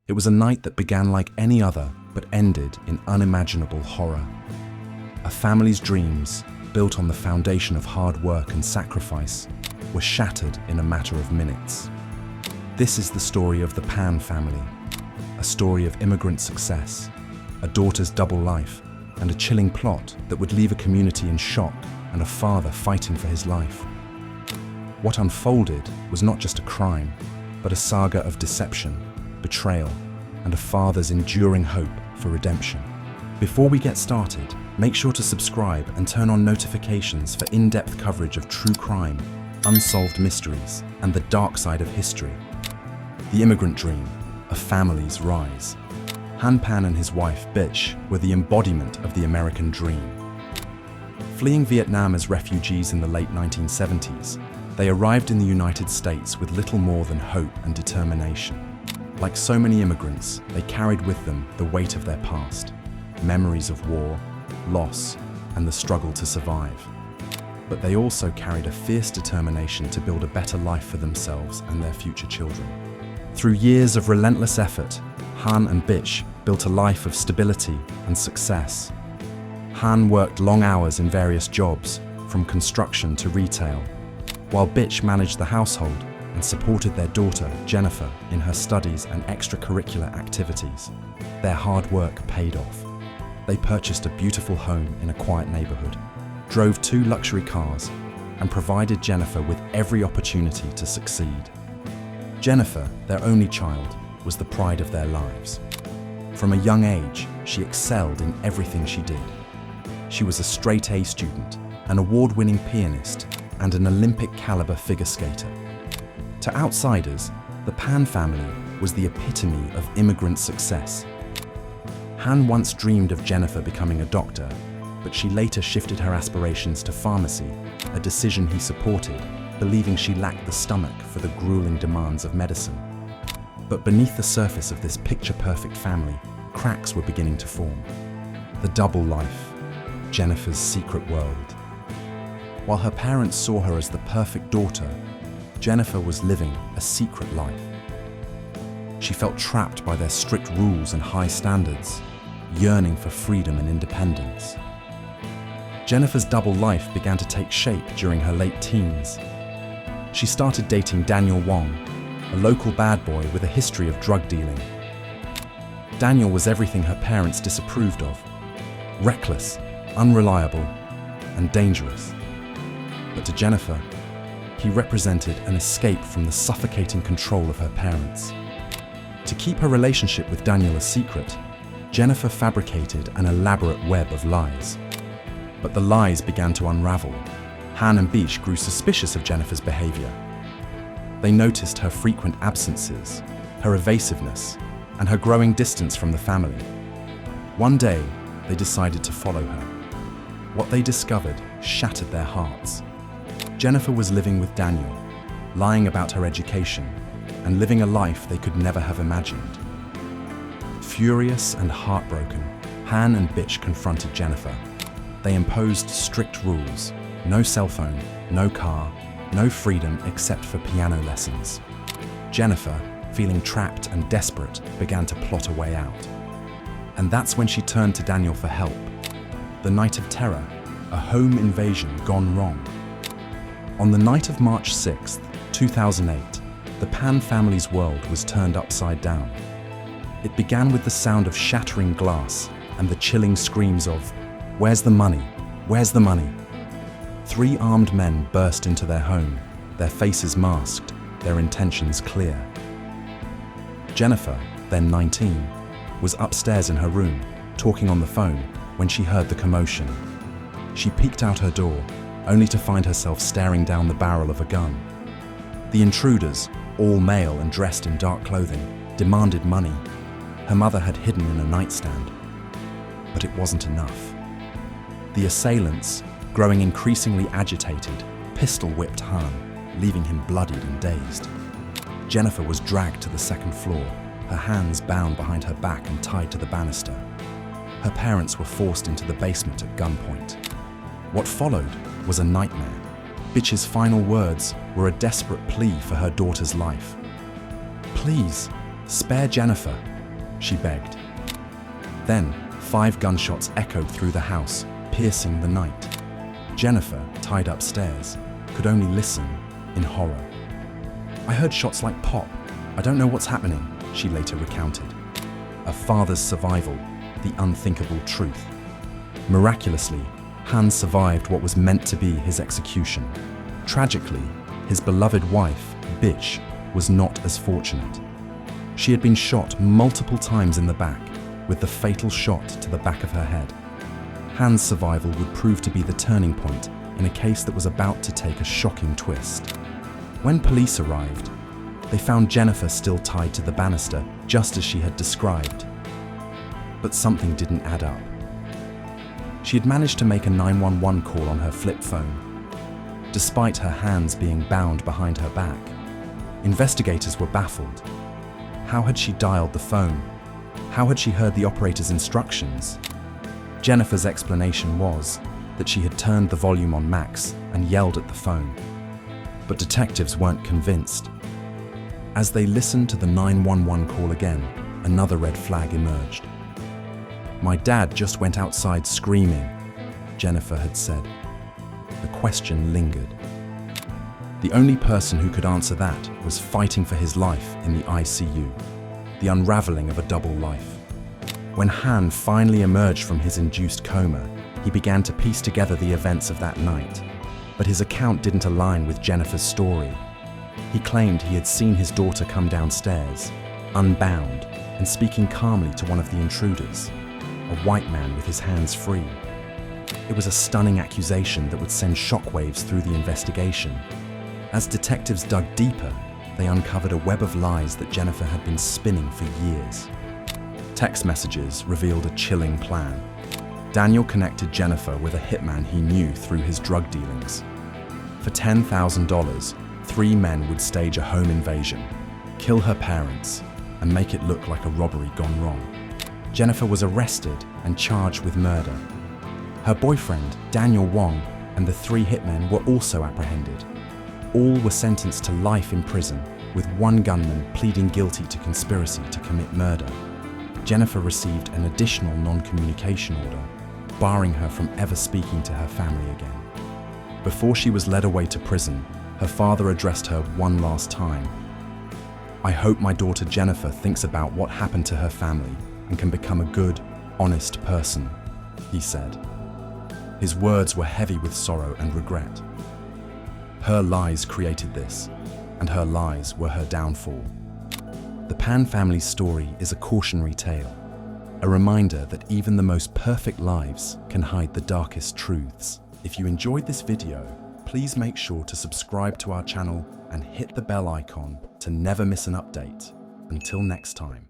It was a night that began like any other, but ended in unimaginable horror. A family's dreams, built on the foundation of hard work and sacrifice, were shattered in a matter of minutes. This is the story of the Pan family, a story of immigrant success, a daughter's double life, and a chilling plot that would leave a community in shock and a father fighting for his life. What unfolded was not just a crime, but a saga of deception, betrayal, and a father's enduring hope for redemption. Before we get started, make sure to subscribe and turn on notifications for in-depth coverage of true crime, unsolved mysteries, and the dark side of history. The immigrant dream, a family's rise. Han Pan and his wife, Bitch, were the embodiment of the American dream. Fleeing Vietnam as refugees in the late 1970s, they arrived in the United States with little more than hope and determination. Like so many immigrants, they carried with them the weight of their past, memories of war, loss, and the struggle to survive. But they also carried a fierce determination to build a better life for themselves and their future children. Through years of relentless effort, Han and Bitch built a life of stability and success. Han worked long hours in various jobs, from construction to retail, while Bitch managed the household and supported their daughter, Jennifer, in her studies and extracurricular activities. Their hard work paid off. They purchased a beautiful home in a quiet neighborhood, drove 2 luxury cars, and provided Jennifer with every opportunity to succeed. Jennifer, their only child, was the pride of their lives. From a young age, she excelled in everything she did. She was a straight-A student, an award-winning pianist, and an Olympic-caliber figure skater. To outsiders, the Pan family was the epitome of immigrant success. Han once dreamed of Jennifer becoming a doctor, but she later shifted her aspirations to pharmacy, a decision he supported, believing she lacked the stomach for the grueling demands of medicine. But beneath the surface of this picture-perfect family, cracks were beginning to form. The double life, Jennifer's secret world. While her parents saw her as the perfect daughter, Jennifer was living a secret life. She felt trapped by their strict rules and high standards, yearning for freedom and independence. Jennifer's double life began to take shape during her late teens. She started dating Daniel Wong, a local bad boy with a history of drug dealing. Daniel was everything her parents disapproved of: reckless, unreliable, and dangerous. But to Jennifer, he represented an escape from the suffocating control of her parents. To keep her relationship with Daniel a secret, Jennifer fabricated an elaborate web of lies. But the lies began to unravel. Han and Beach grew suspicious of Jennifer's behavior. They noticed her frequent absences, her evasiveness, and her growing distance from the family. One day, they decided to follow her. What they discovered shattered their hearts. Jennifer was living with Daniel, lying about her education, and living a life they could never have imagined. Furious and heartbroken, Han and Bitch confronted Jennifer. They imposed strict rules: no cell phone, no car, no freedom except for piano lessons. Jennifer, feeling trapped and desperate, began to plot a way out. And that's when she turned to Daniel for help. The night of terror, a home invasion gone wrong. On the night of March 6th, 2008, the Pan family's world was turned upside down. It began with the sound of shattering glass and the chilling screams of, "Where's the money? Where's the money?" 3 armed men burst into their home, their faces masked, their intentions clear. Jennifer, then 19, was upstairs in her room, talking on the phone, when she heard the commotion. She peeked out her door, only to find herself staring down the barrel of a gun. The intruders, all male and dressed in dark clothing, demanded money. Her mother had hidden in a nightstand. But it wasn't enough. The assailants, growing increasingly agitated, pistol-whipped Han, leaving him bloodied and dazed. Jennifer was dragged to the second floor, her hands bound behind her back and tied to the banister. Her parents were forced into the basement at gunpoint. What followed was a nightmare. Bitch's final words were a desperate plea for her daughter's life. "Please, spare Jennifer. she begged. Then, 5 gunshots echoed through the house, piercing the night. Jennifer, tied upstairs, could only listen in horror. "I heard shots like pop. I don't know what's happening," she later recounted. A father's survival, the unthinkable truth. Miraculously, Hans survived what was meant to be his execution. Tragically, his beloved wife, Bitch, was not as fortunate. She had been shot multiple times in the back, with the fatal shot to the back of her head. Hans' survival would prove to be the turning point in a case that was about to take a shocking twist. When police arrived, they found Jennifer still tied to the banister, just as she had described. But something didn't add up. She had managed to make a 911 call on her flip phone, despite her hands being bound behind her back. Investigators were baffled. How had she dialed the phone? How had she heard the operator's instructions? Jennifer's explanation was that she had turned the volume on max and yelled at the phone. But detectives weren't convinced. As they listened to the 911 call again, another red flag emerged. "My dad just went outside screaming," Jennifer had said. The question lingered. The only person who could answer that was fighting for his life in the ICU, the unraveling of a double life. When Han finally emerged from his induced coma, he began to piece together the events of that night. But his account didn't align with Jennifer's story. He claimed he had seen his daughter come downstairs, unbound, and speaking calmly to one of the intruders, a white man with his hands free. It was a stunning accusation that would send shockwaves through the investigation. As detectives dug deeper, they uncovered a web of lies that Jennifer had been spinning for years. Text messages revealed a chilling plan. Daniel connected Jennifer with a hitman he knew through his drug dealings. For $10,000, 3 men would stage a home invasion, kill her parents, and make it look like a robbery gone wrong. Jennifer was arrested and charged with murder. Her boyfriend, Daniel Wong, and the 3 hitmen were also apprehended. All were sentenced to life in prison, with one gunman pleading guilty to conspiracy to commit murder. Jennifer received an additional non-communication order, barring her from ever speaking to her family again. Before she was led away to prison, her father addressed her one last time. "I hope my daughter Jennifer thinks about what happened to her family and can become a good, honest person," he said. His words were heavy with sorrow and regret. Her lies created this, and her lies were her downfall. The Pan family's story is a cautionary tale, a reminder that even the most perfect lives can hide the darkest truths. If you enjoyed this video, please make sure to subscribe to our channel and hit the bell icon to never miss an update. Until next time.